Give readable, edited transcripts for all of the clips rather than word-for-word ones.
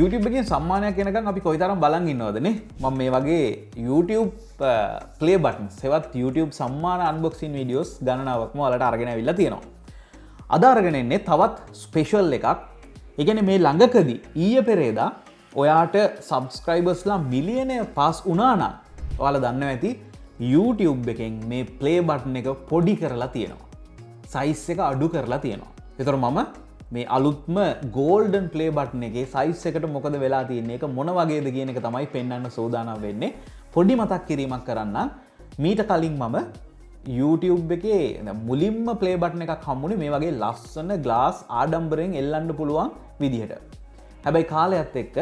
YouTube එකෙන් සම්මානයක් එනකන් අපි කොයිතරම් බලන් ඉන්නවදනේ. මම මේ වගේ YouTube play buttons එවත් YouTube සම්මාන unboxing videos ගණනාවක්ම ඔයාලට අරගෙන අවිල්ලා තියෙනවා. අද අරගෙන එන්නේ තවත් ස්පෙෂල් එකක්. ඒ කියන්නේ මේ ළඟකදී ඊයේ පෙරේදා ඔයාට subscribersලා මිලියනය පාස් වුණා නම් ඔයාලා දන්නවා ඇති YouTube එකෙන් මේ play button එක පොඩි කරලා තියෙනවා. size එක අඩු කරලා තියෙනවා. ඒතර මම මේ අලුත්ම golden play button එකේ size එකට මොකද වෙලා තියෙන්නේ, ඒක මොන වගේද කියන එක තමයි පෙන්වන්න සූදානම් වෙන්නේ. පොඩි මතක් කිරීමක් කරන්න. මීට කලින් මම YouTube එකේ මුලින්ම play button එකක් හම්බුනේ මේ වගේ ලස්සන glass ආඩම්බරයෙන් එල්ලන්න පුළුවන් විදිහට. හැබැයි කාලයත් එක්ක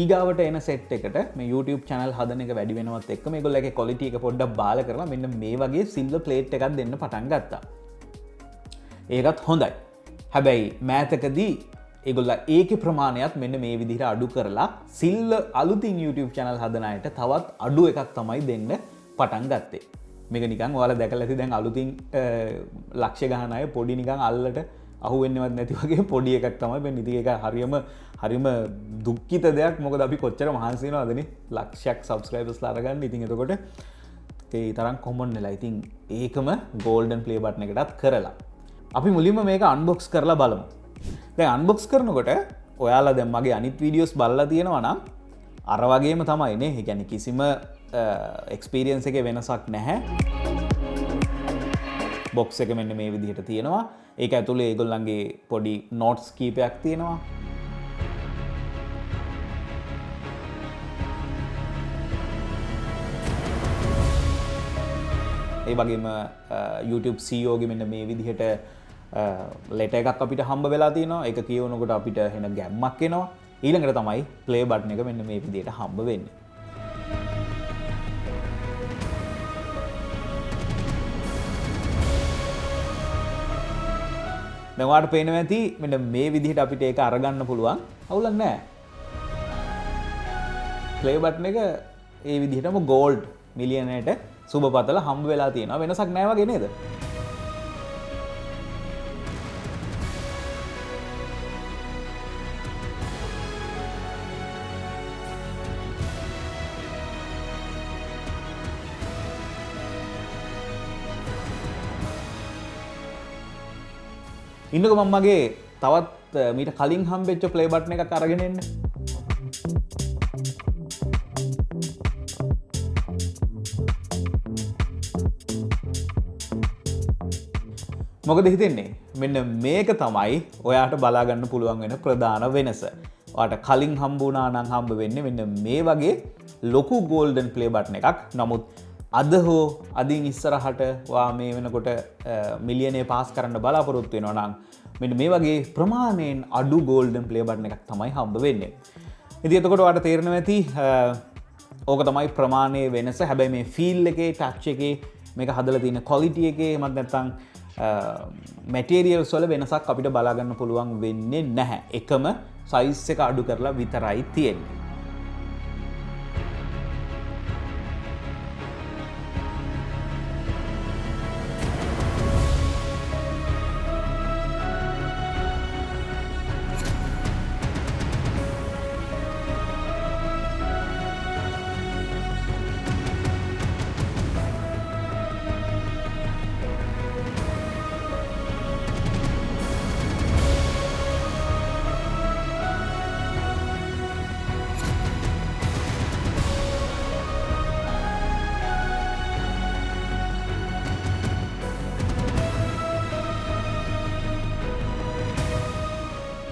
ඊගාවට එන සෙට් එකට මේ YouTube channel හදන එක වැඩි වෙනවත් එක්ක මේගොල්ලෝගේ quality එක පොඩ්ඩක් බාල කරලා මෙන්න මේ වගේ silver plate එකක් දෙන්න පටන් ගත්තා. ඒකත් හොඳයි. හැබැයි මෑතකදී ඒගොල්ලෝ ඒකේ ප්‍රමාණයත් මෙන්න මේ විදිහට අඩු කරලා silver අලුතින් YouTube channel හදන අයට තවත් අඩු එකක් තමයි දෙන්න පටන් ගත්තේ. මේක නිකන් ඔයාලා දැකලා ඇති දැන් අලුතින් ලක්ෂ ගණන් අය පොඩි නිකන් අල්ලට අහුවෙන්නවත් නැති වගේ පොඩි එකක් තමයි වෙන්නේ. ඉතින් ඒක හරියම දුක්ඛිත දෙයක්. මොකද අපි කොච්චර මහන්සි වෙනවදනේ ලක්ෂයක් subscribersලා අරගන්න. ඉතින් එතකොට ඒ තරම් common වෙලා. ඉතින් ඒකම golden play button එකටත් කරලා අපි මුලින්ම මේක unbox කරලා බලමු. දැන් unbox කරනකොට ඔයාලා දැන් මගේ අනිත් videos බලලා තියෙනවා නම් අර වගේම තමයි නේ. ඒ කියන්නේ කිසිම experience එකේ වෙනසක් නැහැ. box එක මෙන්න මේ විදිහට තියෙනවා. ඒක ඇතුලේ ඒගොල්ලන්ගේ පොඩි notes කීපයක් තියෙනවා. ඒ වගේම YouTube CEO ගේ මෙන්න මේ විදිහට letter එකක් අපිට හම්බ වෙලා තියෙනවා. ඒක කියවනකොට අපිට එන ගැම්මක් එනවා. ඊළඟට තමයි play button එක මෙන්න මේ විදිහට හම්බ වෙන්නේ. දැන් ඔයාලට පේනවා ඇති මෙන්න මේ විදිහට අපිට ඒක අරගන්න පුළුවන්. අවුලක් නැහැ. play button එක ඒ විදිහටම gold මිලියනයට සුබපතල හම්බ වෙලා තියෙනවා. වෙනසක් නැහැ වගේ නේද? ඉන්නකො මම මගේ තවත් මීට කලින් හම්බෙච්ච play button එකක් අරගෙන එන්න. මොකද හිතෙන්නේ? මෙන්න මේක තමයි ඔයාට බලා ගන්න පුළුවන් වෙන ප්‍රධාන වෙනස. ඔයාට කලින් හම්බුණා නම් හම්බ වෙන්නේ මෙන්න මේ වගේ ලොකු golden play button එකක්. නමුත් අද හෝ අදින් ඉස්සරහට ඔයා මේ වෙනකොට මිලියනය පාස් කරන්න බලාපොරොත්තු වෙනවා නම් මෙන්න මේ වගේ ප්‍රමාණයෙන් අඩු golden play button එකක් තමයි හම්බ වෙන්නේ. ඉතින් එතකොට ඔයාට තේරෙනවා ඇති ඕක තමයි ප්‍රමාණයේ වෙනස. හැබැයි මේ feel එකේ touch එකේ මේක හදලා තියෙන quality එකේ එමත් නැත්නම් materials වල වෙනසක් අපිට බලා ගන්න පුළුවන් වෙන්නේ නැහැ. එකම size එක අඩු කරලා විතරයි තියෙන්නේ.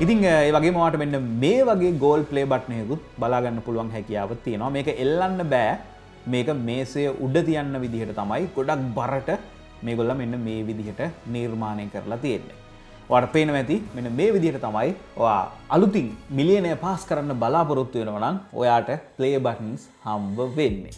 ඉතින් ඒ වගේම ඔයාලට මෙන්න මේ වගේ gold play button එකකුත් බලා ගන්න පුළුවන් හැකියාවක් තියෙනවා. මේක එල්ලන්න බෑ. මේක මේසය උඩ තියන්න විදිහට තමයි ගොඩක් බරට මේගොල්ලෝ මෙන්න මේ විදිහට නිර්මාණය කරලා තියෙන්නේ. ඔයාලට පේනවා ඇති මෙන්න මේ විදිහට තමයි ඔයා අලුතින් මිලියනය පාස් කරන්න බලාපොරොත්තු වෙනවා නම් ඔයාට play buttons හම්බ වෙන්නේ.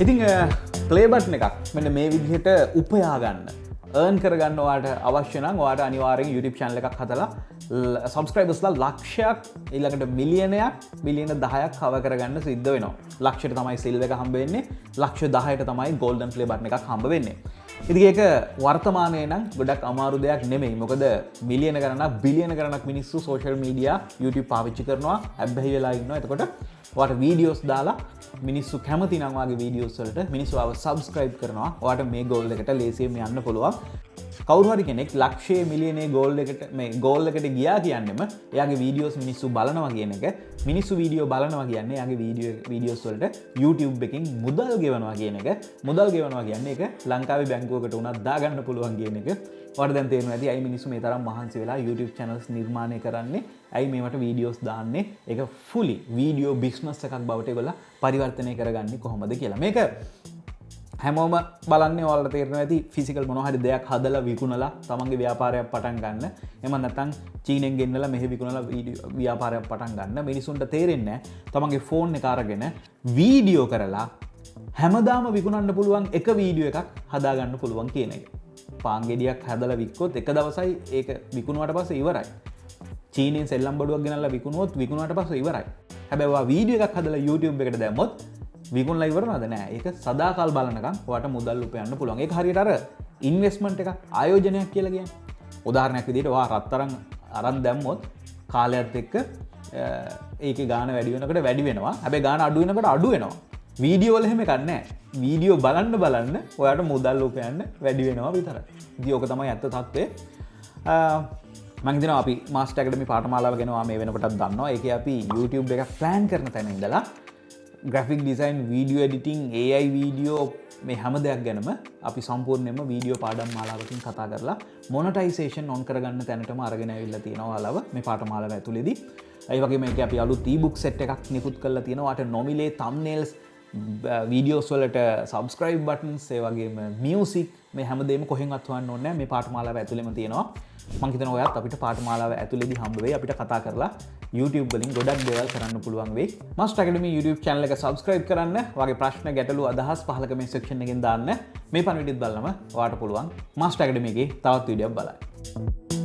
ඉතින් play button එකක් මෙන්න මේ විදිහට උපයා ගන්න earn කරගන්න ඔයාට අවශ්‍ය නම් ඔයාට අනිවාර්යෙන් YouTube channel එකක් හදලා subscribersලා ලක්ෂයක් ඊළඟට මිලියනයක් බිලියන 10ක් cover කරගන්න සිද්ධ වෙනවා. ලක්ෂයට තමයි silver එක හම්බ වෙන්නේ. ලක්ෂ 10ට තමයි golden play button එකක් හම්බ වෙන්නේ. ඉතින් ඒක වර්තමානයේ නම් ගොඩක් අමාරු දෙයක් නෙමෙයි. මොකද මිලියන ගණනක් බිලියන ගණනක් මිනිස්සු social media YouTube පාවිච්චි කරනවා. හැබැයි වෙලා ඉන්නවා. එතකොට ඔයාට වීඩියෝස් දාලා මිනිස්සු කැමති නම් වාගේ වීඩියෝස් වලට මිනිස්සු ආව subscribe කරනවා. ඔයාට මේ goal එකට ලේසියෙන් යන්න පුළුවන්. කවුරු හරි කෙනෙක් ලක්ෂයේ මිලියනේ goal එකට මේ goal එකට ගියා කියන්නේම එයාගේ වීඩියෝස් මිනිස්සු බලනවා කියන එක. මිනිස්සු වීඩියෝ බලනවා කියන්නේ එයාගේ වීඩියෝස් වලට YouTube එකකින් මුදල් ගෙවනවා කියන එක. මුදල් ගෙවනවා කියන්නේ ඒක ලංකාවේ බැංකුවකට උනත් දාගන්න පුළුවන් කියන එක. ඔයාලට දැන් තේරෙනවා ඇති ඇයි මිනිස්සු මේ තරම් මහන්සි වෙලා YouTube channels නිර්මාණය කරන්නේ? ඇයි මේවට වීඩියෝස් දාන්නේ? ඒක fully වීඩියෝ business එකක් බවට ඒගොල්ලෝ පරිවර්තනය කරගන්නේ කොහොමද කියලා. මේක හැමෝම බලන්නේ ඔයාලට තේරෙනවා ඇති ෆිසිකල් මොනවා හරි දෙයක් හදලා විකුණලා තමන්ගේ ව්‍යාපාරයක් පටන් ගන්න. එහෙම නැත්නම් චීනෙන් ගෙන්නලා මෙහෙ විකුණලා ව්‍යාපාරයක් පටන් ගන්න. මිනිසුන්ට තේරෙන්නේ නැහැ තමන්ගේ ෆෝන් එක අරගෙන වීඩියෝ කරලා හැමදාම විකුණන්න පුළුවන් එක වීඩියෝ එකක් හදා ගන්න පුළුවන් කියන එක. පාන් ගෙඩියක් හදලා වික්කොත් එක දවසයි ඒක විකුණුවාට පස්සේ ඉවරයි. චීනෙන් සෙල්ලම් බඩුවක් ගෙනල්ලා විකුණුවොත් විකුණුවාට පස්සේ ඉවරයි. හැබැයි ඔයා වීඩියෝ එකක් හදලා YouTube එකට දැම්මොත් විකුණලා ඉවරනද නෑ. ඒක සදාකාල බලනකම් ඔයාට මුදල් උපයන්න පුළුවන්. ඒක හරියට අර ඉන්වෙස්ට්මන්ට් එකක් ආයෝජනයක් කියලා කියන්නේ. උදාහරණයක් විදිහට ඔයා රත්තරන් අරන් දැම්මොත් කාලයත් එක්ක ඒකේ ගාණ වැඩි වෙනකොට වැඩි වෙනවා. හැබැයි ගාණ අඩු වෙනකොට අඩු වෙනවා. වීඩියෝ වල එහෙම එකක් නැහැ. වීඩියෝ බලන්න ඔයාට මුදල් උපයන්න වැඩි වෙනවා විතරයි. ඉතින් ඕක තමයි ඇත්ත තත්ත්වය. මම හිතනවා අපි මාස්ටර් ඇකඩමි පාඨමාලාව ගැන මේ වෙනකොටත් දන්නවා. ඒකේ අපි YouTube එක ප්ලෑන් කරන තැන ඉඳලා graphic design, video editing, AI video මේ හැම දෙයක් ගැනම අපි සම්පූර්ණයෙන්ම වීඩියෝ පාඩම් මාලාවකින් කතා කරලා මොනටයිසේෂන් ඔන් කරගන්න තැනටම අරගෙන ඇවිල්ලා තියෙනවා ඔයාලව මේ පාඨමාලාව ඇතුළේදී. ඒ වගේම මේකේ අපි අලුත් e-book set එකක් නිකුත් කරලා තියෙනවා. ඔයාට නොමිලේ thumbnails, වීඩියෝස් වලට subscribe buttons, ඒ වගේම music මේ හැමදේම කොහෙන්වත් හොයන්න ඕනේ නැහැ. මේ පාඨමාලාව ඇතුළේම තියෙනවා. මම හිතනවා ඔයත් අපිට පාඨමාලාව ඇතුළේදී හම්බ වෙයි. අපිට කතා කරලා YouTube වලින් ගොඩක් දේවල් කරන්න පුළුවන් වෙයි. Master Academy YouTube channel එක subscribe කරන්න. ඔයාගේ ප්‍රශ්න ගැටලු අදහස් පහල comment section එකෙන් දාන්න. මේ පණ වීඩියෝත් බලන්න ඔයාට පුළුවන් Master Academy එකේ තවත් වීඩියෝක් බලන්න.